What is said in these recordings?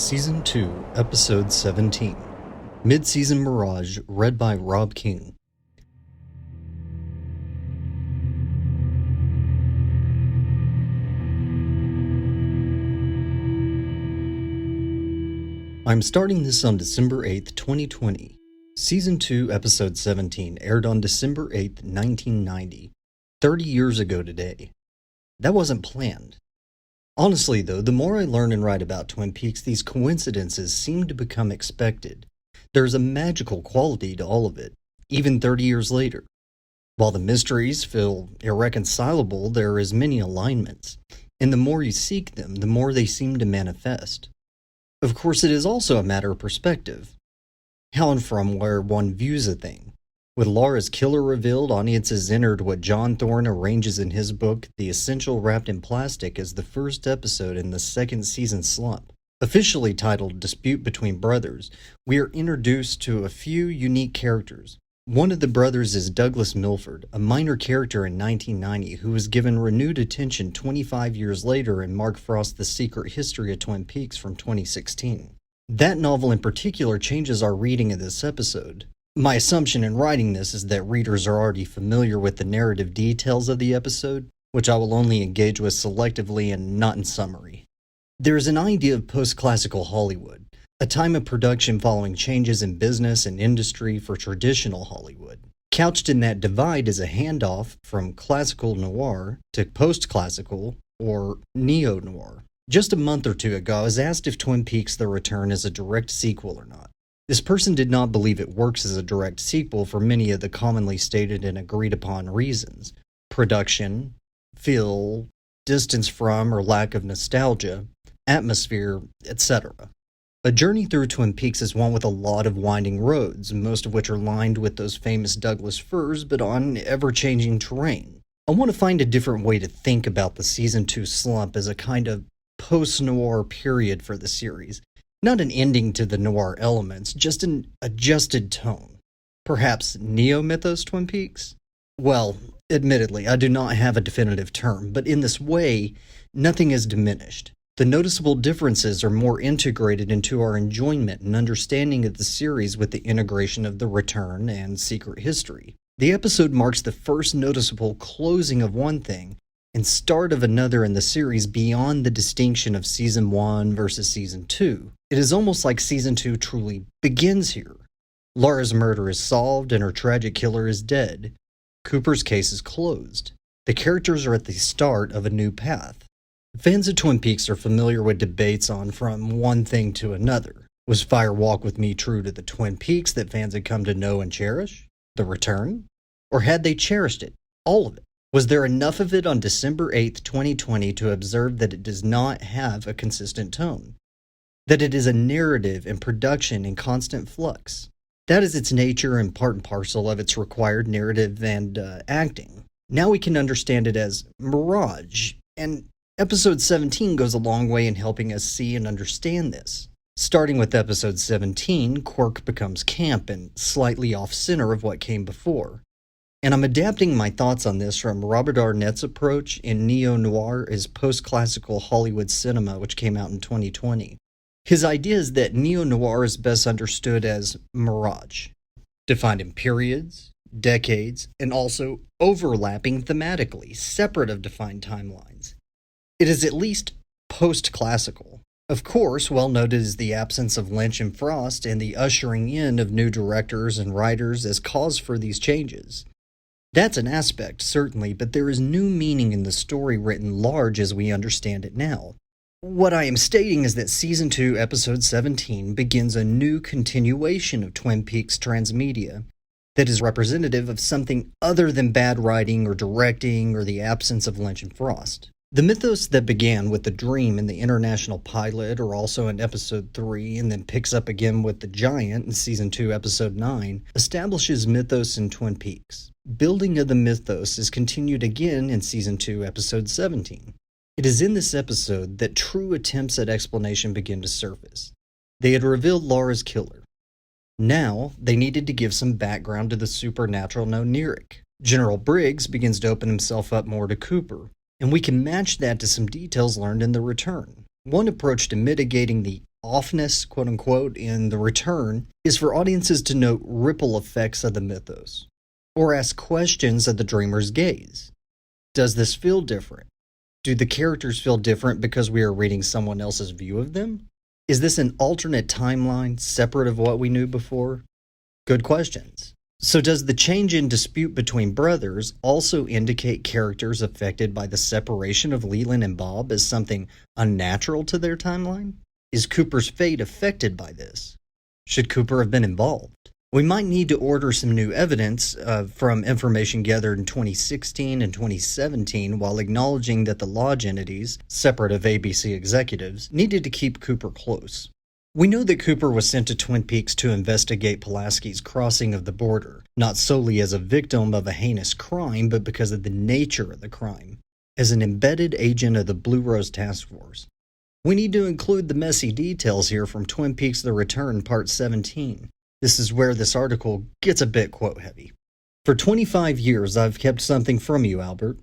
Season 2, Episode 17. Mid-Season Mirage, read by Rob King. I'm starting this on December 8th, 2020. Season 2, Episode 17 aired on December 8th, 1990. 30 years ago today. That wasn't planned. Honestly, though, the more I learn and write about Twin Peaks, these coincidences seem to become expected. There's a magical quality to all of it, even 30 years later. While the mysteries feel irreconcilable, there are as many alignments, and the more you seek them, the more they seem to manifest. Of course, it is also a matter of perspective, how and from where one views a thing. With Laura's killer revealed, audiences entered what John Thorne arranges in his book, The Essential Wrapped in Plastic, as the first episode in the second season slump. Officially titled Dispute Between Brothers, we are introduced to a few unique characters. One of the brothers is Douglas Milford, a minor character in 1990 who was given renewed attention 25 years later in Mark Frost's The Secret History of Twin Peaks from 2016. That novel in particular changes our reading of this episode. My assumption in writing this is that readers are already familiar with the narrative details of the episode, which I will only engage with selectively and not in summary. There is an idea of post-classical Hollywood, a time of production following changes in business and industry for traditional Hollywood. Couched in that divide is a handoff from classical noir to post-classical or neo-noir. Just a month or two ago, I was asked if Twin Peaks: The Return is a direct sequel or not. This person did not believe it works as a direct sequel for many of the commonly stated and agreed upon reasons: production, feel, distance from or lack of nostalgia, atmosphere, etc. A journey through Twin Peaks is one with a lot of winding roads, most of which are lined with those famous Douglas firs, but on ever-changing terrain. I want to find a different way to think about the Season 2 slump as a kind of post-noir period for the series. Not an ending to the noir elements, just an adjusted tone. Perhaps neo-mythos Twin Peaks? Well, admittedly, I do not have a definitive term, but in this way, nothing is diminished. The noticeable differences are more integrated into our enjoyment and understanding of the series with the integration of The Return and Secret History. The episode marks the first noticeable closing of one thing and start of another in the series beyond the distinction of Season 1 versus Season 2. It is almost like Season 2 truly begins here. Laura's murder is solved and her tragic killer is dead. Cooper's case is closed. The characters are at the start of a new path. Fans of Twin Peaks are familiar with debates on from one thing to another. Was Fire Walk with Me true to the Twin Peaks that fans had come to know and cherish? The Return? Or had they cherished it? All of it? Was there enough of it on December 8th, 2020 to observe that it does not have a consistent tone? That it is a narrative and production in constant flux? That is its nature and part and parcel of its required narrative and acting. Now we can understand it as Mirage, and Episode 17 goes a long way in helping us see and understand this. Starting with Episode 17, Quirk becomes camp and slightly off-center of what came before. And I'm adapting my thoughts on this from Robert Arnett's approach in Neo-Noir as post-classical Hollywood cinema, which came out in 2020. His idea is that Neo-Noir is best understood as mirage, defined in periods, decades, and also overlapping thematically, separate of defined timelines. It is at least post-classical. Of course, well noted is the absence of Lynch and Frost and the ushering in of new directors and writers as cause for these changes. That's an aspect, certainly, but there is new meaning in the story written large as we understand it now. What I am stating is that Season 2, Episode 17 begins a new continuation of Twin Peaks transmedia that is representative of something other than bad writing or directing or the absence of Lynch and Frost. The mythos that began with the dream in the international pilot or also in Episode 3 and then picks up again with the giant in Season 2, Episode 9 establishes mythos in Twin Peaks. Building of the mythos is continued again in Season 2, Episode 17. It is in this episode that true attempts at explanation begin to surface. They had revealed Laura's killer. Now, they needed to give some background to the supernatural Noniric. General Briggs begins to open himself up more to Cooper, and we can match that to some details learned in The Return. One approach to mitigating the offness, quote unquote, in the return is for audiences to note ripple effects of the mythos, or ask questions of the dreamer's gaze. Does this feel different? Do the characters feel different because we are reading someone else's view of them? Is this an alternate timeline separate of what we knew before? Good questions. So does the change in dispute between brothers also indicate characters affected by the separation of Leland and Bob as something unnatural to their timeline? Is Cooper's fate affected by this? Should Cooper have been involved? We might need to order some new evidence from information gathered in 2016 and 2017 while acknowledging that the lodge entities, separate of ABC executives, needed to keep Cooper close. We know that Cooper was sent to Twin Peaks to investigate Pulaski's crossing of the border, not solely as a victim of a heinous crime, but because of the nature of the crime, as an embedded agent of the Blue Rose Task Force. We need to include the messy details here from Twin Peaks The Return, Part 17. This is where this article gets a bit quote-heavy. For 25 years, I've kept something from you, Albert.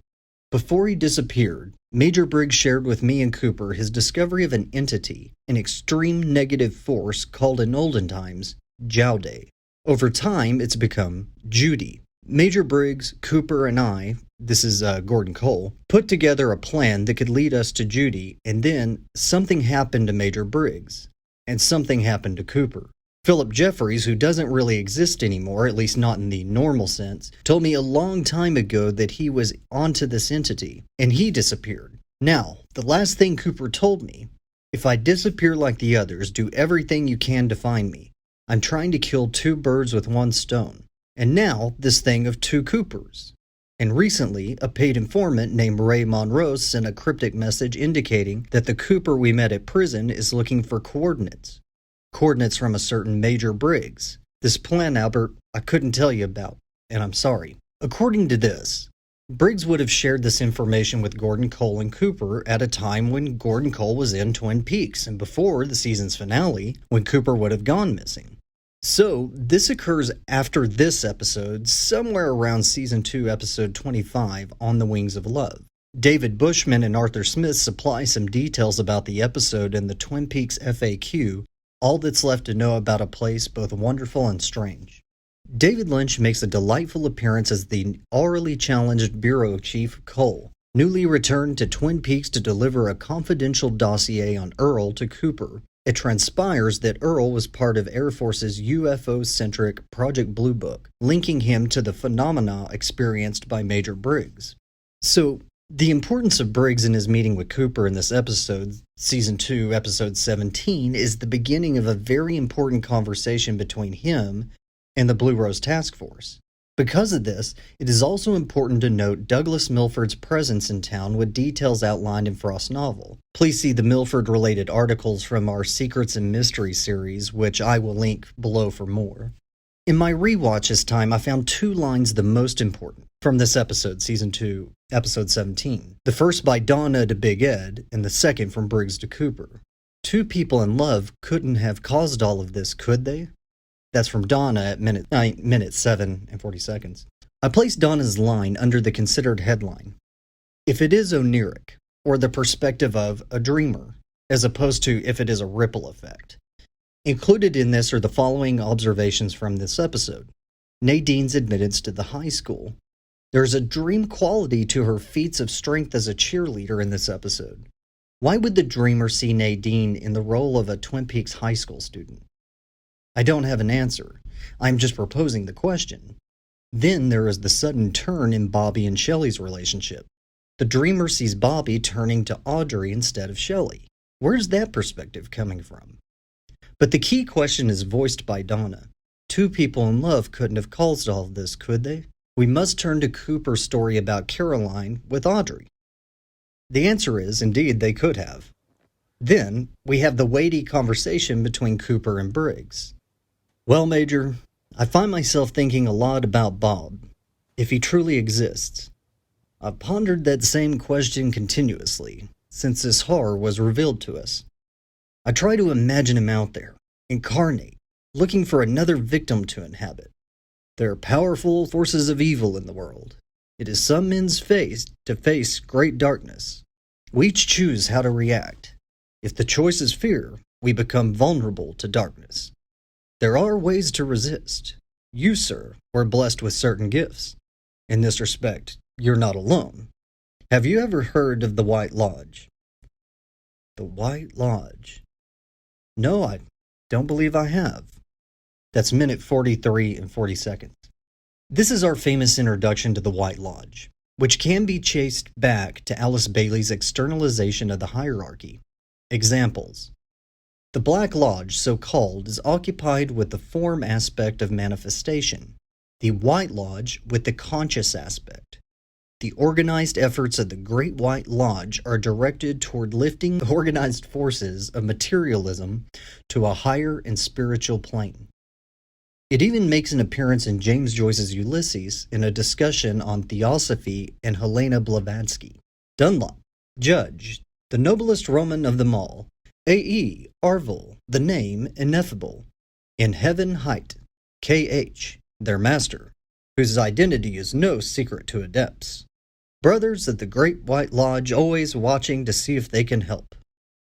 Before he disappeared, Major Briggs shared with me and Cooper his discovery of an entity, an extreme negative force called in olden times, Jowday. Over time, it's become Judy. Major Briggs, Cooper, and I, this is Gordon Cole, put together a plan that could lead us to Judy, and then something happened to Major Briggs, and something happened to Cooper. Philip Jeffries, who doesn't really exist anymore, at least not in the normal sense, told me a long time ago that he was onto this entity, and he disappeared. Now, the last thing Cooper told me, if I disappear like the others, do everything you can to find me. I'm trying to kill two birds with one stone. And now, this thing of two Coopers. And recently, a paid informant named Ray Monroe sent a cryptic message indicating that the Cooper we met at prison is looking for coordinates. Coordinates from a certain Major Briggs. This plan, Albert, I couldn't tell you about, and I'm sorry. According to this, Briggs would have shared this information with Gordon Cole and Cooper at a time when Gordon Cole was in Twin Peaks and before the season's finale, when Cooper would have gone missing. So, this occurs after this episode, somewhere around Season 2, Episode 25, On the Wings of Love. David Bushman and Arthur Smith supply some details about the episode in the Twin Peaks FAQ, All That's Left to Know About a Place Both Wonderful and Strange. David Lynch makes a delightful appearance as the aurally challenged bureau chief Cole, newly returned to Twin Peaks to deliver a confidential dossier on Earl to Cooper. It transpires that Earl was part of Air Force's UFO-centric Project Blue Book, linking him to the phenomena experienced by Major Briggs. So, the importance of Briggs in his meeting with Cooper in this episode, Season 2, Episode 17, is the beginning of a very important conversation between him and the Blue Rose Task Force. Because of this, it is also important to note Douglas Milford's presence in town with details outlined in Frost's novel. Please see the Milford-related articles from our Secrets and Mysteries series, which I will link below for more. In my rewatch this time, I found two lines the most important from this episode, Season 2, Episode 17. The first by Donna to Big Ed, and the second from Briggs to Cooper. Two people in love couldn't have caused all of this, could they? That's from Donna at minute 7 and 40 seconds. I placed Donna's line under the considered headline, if it is oniric, or the perspective of a dreamer, as opposed to if it is a ripple effect. Included in this are the following observations from this episode. Nadine's admittance to the high school. There's a dream quality to her feats of strength as a cheerleader in this episode. Why would the dreamer see Nadine in the role of a Twin Peaks high school student? I don't have an answer. I'm just proposing the question. Then there is the sudden turn in Bobby and Shelley's relationship. The dreamer sees Bobby turning to Audrey instead of Shelley. Where's that perspective coming from? But the key question is voiced by Donna. Two people in love couldn't have caused all of this, could they? We must turn to Cooper's story about Caroline with Audrey. The answer is, indeed, they could have. Then, we have the weighty conversation between Cooper and Briggs. Well, Major, I find myself thinking a lot about Bob, if he truly exists. I've pondered that same question continuously, since this horror was revealed to us. I try to imagine him out there, incarnate, looking for another victim to inhabit. There are powerful forces of evil in the world. It is some men's fate to face great darkness. We each choose how to react. If the choice is fear, we become vulnerable to darkness. There are ways to resist. You, sir, were blessed with certain gifts. In this respect, you're not alone. Have you ever heard of the White Lodge? The White Lodge. No, I don't believe I have. That's minute 43 and 40 seconds. This is our famous introduction to the White Lodge, which can be traced back to Alice Bailey's externalization of the hierarchy. Examples. The Black Lodge, so called, is occupied with the form aspect of manifestation, the White Lodge with the conscious aspect. The organized efforts of the Great White Lodge are directed toward lifting the organized forces of materialism to a higher and spiritual plane. It even makes an appearance in James Joyce's Ulysses in a discussion on theosophy and Helena Blavatsky. Dunlop, Judge, the noblest Roman of them all. A.E. Arvil, the name ineffable. In heaven height. K.H., their master, whose identity is no secret to adepts. Brothers at the Great White Lodge always watching to see if they can help.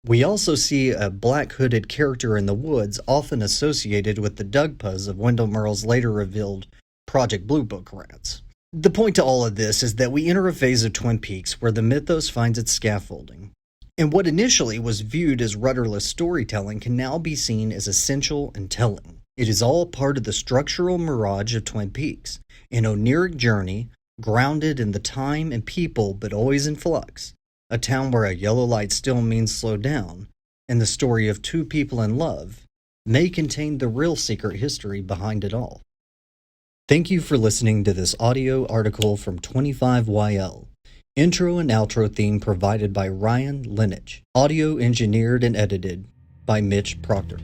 We also see a black-hooded character in the woods often associated with the Dugpas of Wendell Merle's later revealed Project Blue Book rats. The point to all of this is that we enter a phase of Twin Peaks where the mythos finds its scaffolding. And what initially was viewed as rudderless storytelling can now be seen as essential and telling. It is all part of the structural mirage of Twin Peaks, an oniric journey grounded in the time and people but always in flux, a town where a yellow light still means slow down, and the story of two people in love may contain the real secret history behind it all. Thank you for listening to this audio article from 25YL. Intro and outro theme provided by Ryan Lineage. Audio engineered and edited by Mitch Proctor.